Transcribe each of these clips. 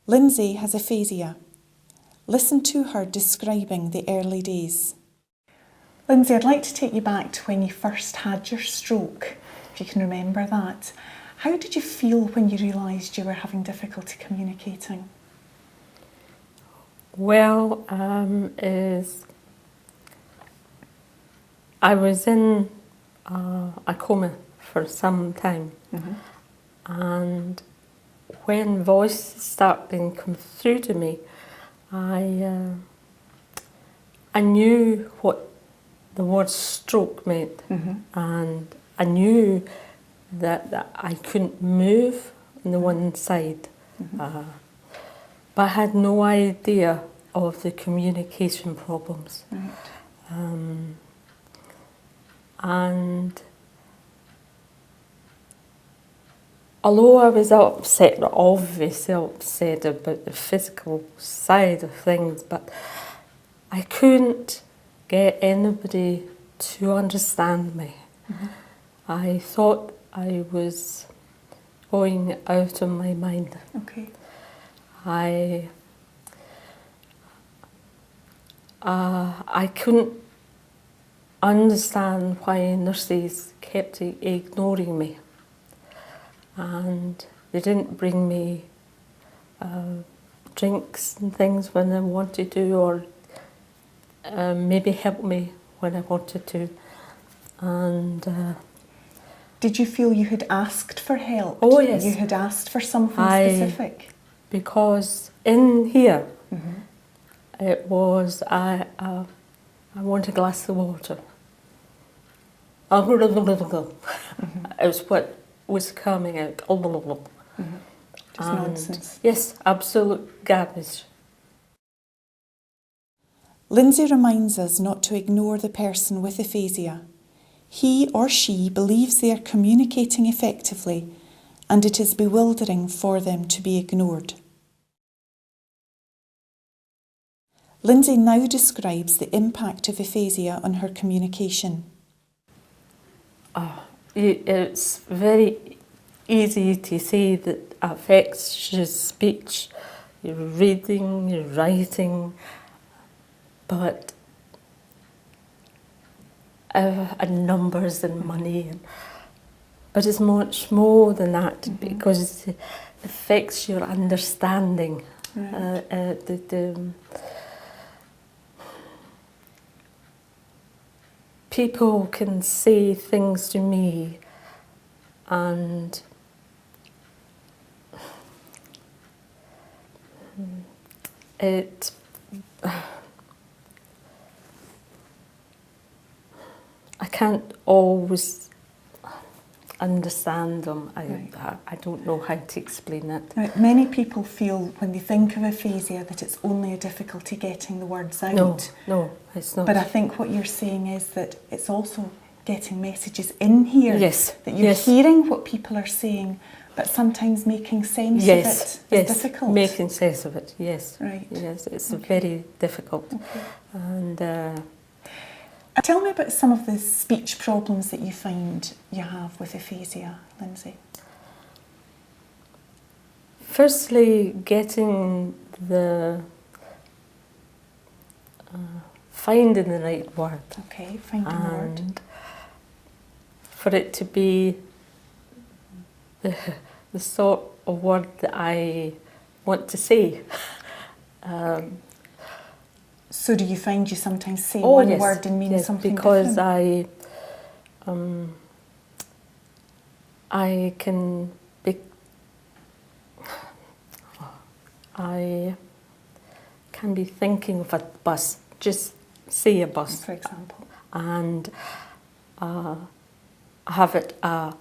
Lynsey has aphasia. Listen to her describing the early days. Lynsey, I'd like to take you back to when you first had your stroke, if you can remember that. How did you feel when you realised you were having difficulty communicating? Well, I was in a coma for some time, and when voices started to come through to me, I knew what the word stroke meant, and I knew that I couldn't move on the one side, but I had no idea of the communication problems. And although I was obviously upset about the physical side of things, but I couldn't get anybody to understand me. I thought I was going out of my mind. Okay. I couldn't understand why nurses kept ignoring me, and they didn't bring me drinks and things when I wanted to, or maybe help me when I wanted to. And did you feel you had asked for help? Oh yes. You had asked for something specific? Because in here, it was, I want a glass of water. It was what was coming out. Just nonsense. Yes, absolute garbage. Lynsey reminds us not to ignore the person with aphasia. He or she believes they are communicating effectively, and it is bewildering for them to be ignored. Lynsey now describes the impact of aphasia on her communication. It's very easy to say that affects your speech, your reading, your writing, but and numbers and money, but it's much more than that, because it affects your understanding. People can say things to me, and I can't always understand them. I don't know how to explain it. Now, many people feel when they think of aphasia that it's only a difficulty getting the words out. No, it's not. But I think what you're saying is that it's also getting messages in here. Yes. That you're hearing what people are saying, but sometimes making sense of it is difficult. Making sense of it, yes. Right. Yes, it's very difficult. Okay. And tell me about some of the speech problems that you find you have with aphasia, Lynsey. Firstly, getting finding the right word. Okay, finding the word. And for it to be the sort of word that I want to say. So do you find you sometimes say one word and mean something because different? I can be, I can be thinking of a bus, just say a bus, for example, and have it I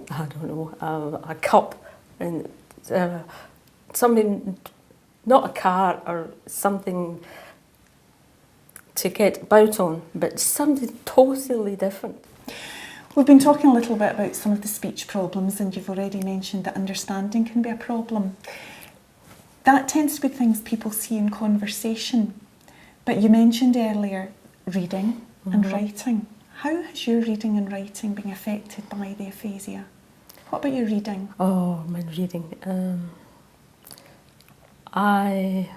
don't know, a cup and something. Not a car or something to get about on, but something totally different. We've been talking a little bit about some of the speech problems, and you've already mentioned that understanding can be a problem. That tends to be things people see in conversation, but you mentioned earlier reading and writing. How has your reading and writing been affected by the aphasia? What about your reading? Oh, my reading. I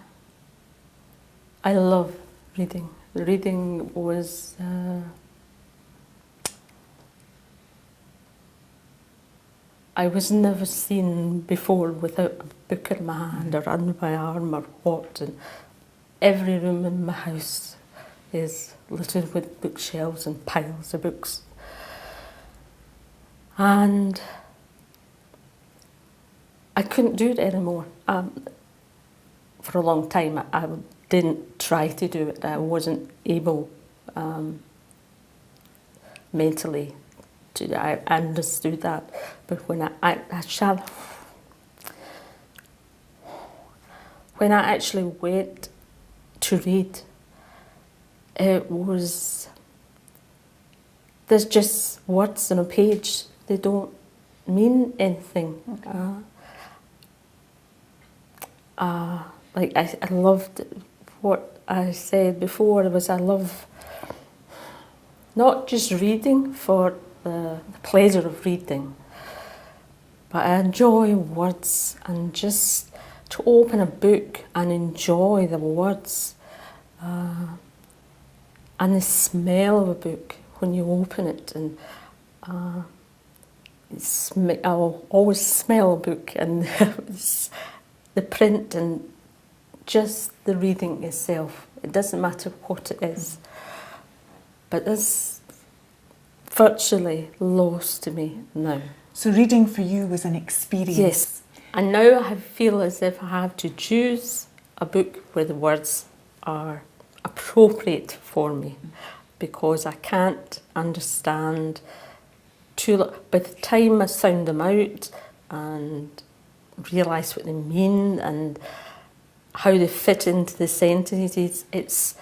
love reading. Reading was I was never seen before without a book in my hand or under my arm or what. And every room in my house is littered with bookshelves and piles of books. And I couldn't do it anymore. For a long time, I didn't try to do it. I wasn't able mentally to. I understood that, but when I actually went to read, it was, there's just words on a page. They don't mean anything. Okay. Like I loved what I said before, was I love not just reading for the pleasure of reading, but I enjoy words, and just to open a book and enjoy the words and the smell of a book when you open it. And I'll always smell a book, and the print and just the reading itself. It doesn't matter what it is. But it's virtually lost to me now. So reading for you was an experience? Yes. And now I feel as if I have to choose a book where the words are appropriate for me, because I can't understand by the time I sound them out and realise what they mean and how they fit into the sentences, it's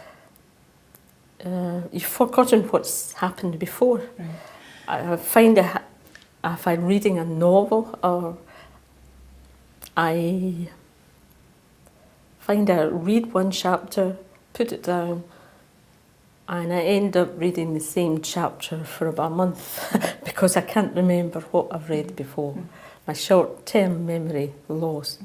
you've forgotten what's happened before. Right. I find if I'm reading a novel, or I find I read one chapter, put it down, and I end up reading the same chapter for about a month because I can't remember what I've read before. My short-term memory lost.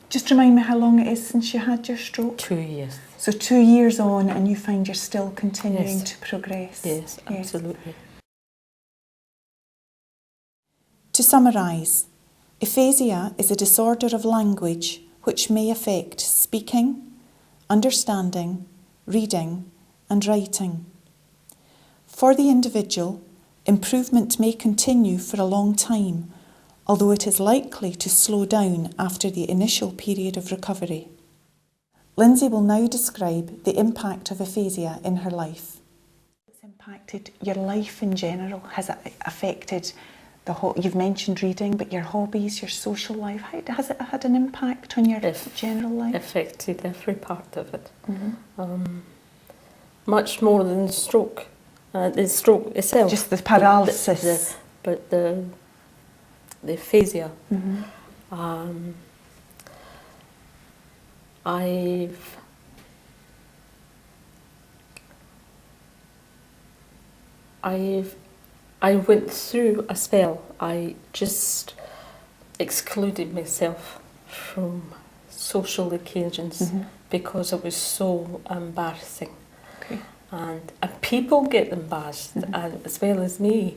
Just remind me how long it is since you had your stroke? 2 years. So 2 years on, and you find you're still continuing Yes. to progress? Yes, absolutely. To summarise, aphasia is a disorder of language which may affect speaking, understanding, reading and writing. For the individual, improvement may continue for a long time, although it is likely to slow down after the initial period of recovery. Lynsey will now describe the impact of aphasia in her life. It's impacted your life in general. Has it affected you've mentioned reading, but your hobbies, your social life, has it had an impact on your general life? Affected every part of it. Much more than the stroke. The stroke itself. Just the paralysis. But the aphasia. I went through a spell. I just excluded myself from social occasions because it was so embarrassing. Okay. And people get embarrassed, as well as me,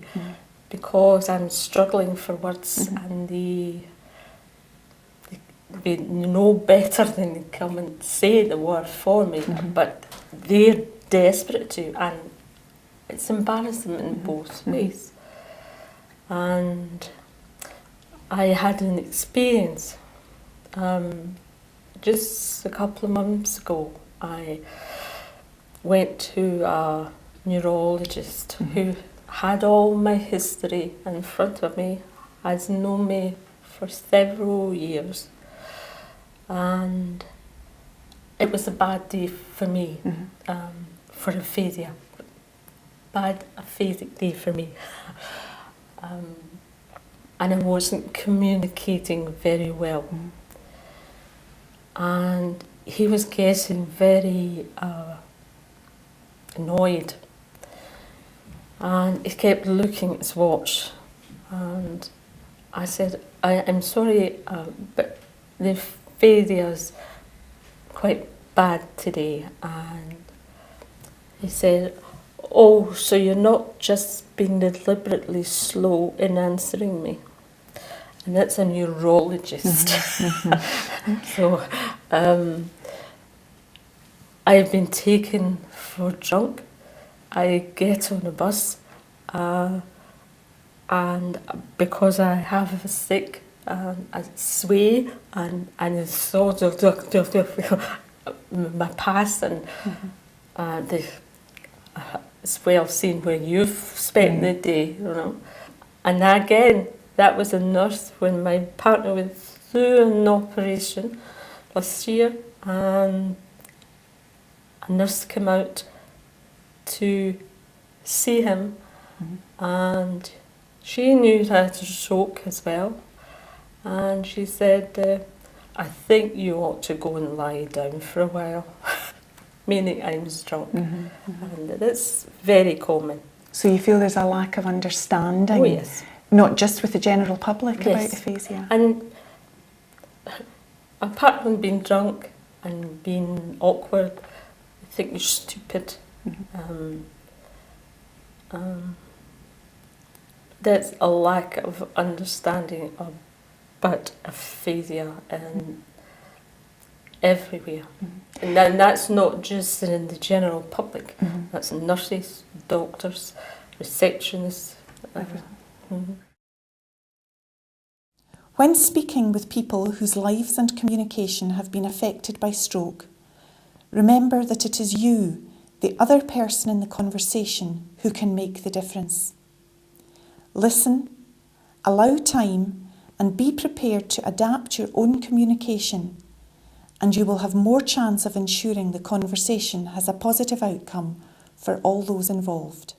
because I'm struggling for words, and they know better than to come and say the word for me, but they're desperate to, and it's embarrassing in both ways. And I had an experience just a couple of months ago. I went to a neurologist who had all my history in front of me, has known me for several years, and it was a bad day for me, for aphasia. Bad aphasic day for me. And I wasn't communicating very well. And he was getting very annoyed. And he kept looking at his watch. And I said, I'm sorry, but the aphasia's quite bad today. And he said, oh, so you're not just being deliberately slow in answering me. And that's a neurologist. So I've been taken for drunk. I get on a bus and because I have a sick, I sway and it's sort of my past and it's well seen where you've spent the day, you know. And again, that was a nurse when my partner went through an operation last year, and a nurse came out to see him, and she knew he had a stroke as well, and she said, I think you ought to go and lie down for a while, meaning I was drunk. And that's very common. So you feel there's a lack of understanding? Oh yes. Not just with the general public about aphasia? And apart from being drunk and being awkward, I think you're stupid. There's a lack of understanding about aphasia and everywhere. And that's not just in the general public, that's nurses, doctors, receptionists. When speaking with people whose lives and communication have been affected by stroke, remember that it is you, the other person in the conversation, who can make the difference. Listen, allow time, and be prepared to adapt your own communication, and you will have more chance of ensuring the conversation has a positive outcome for all those involved.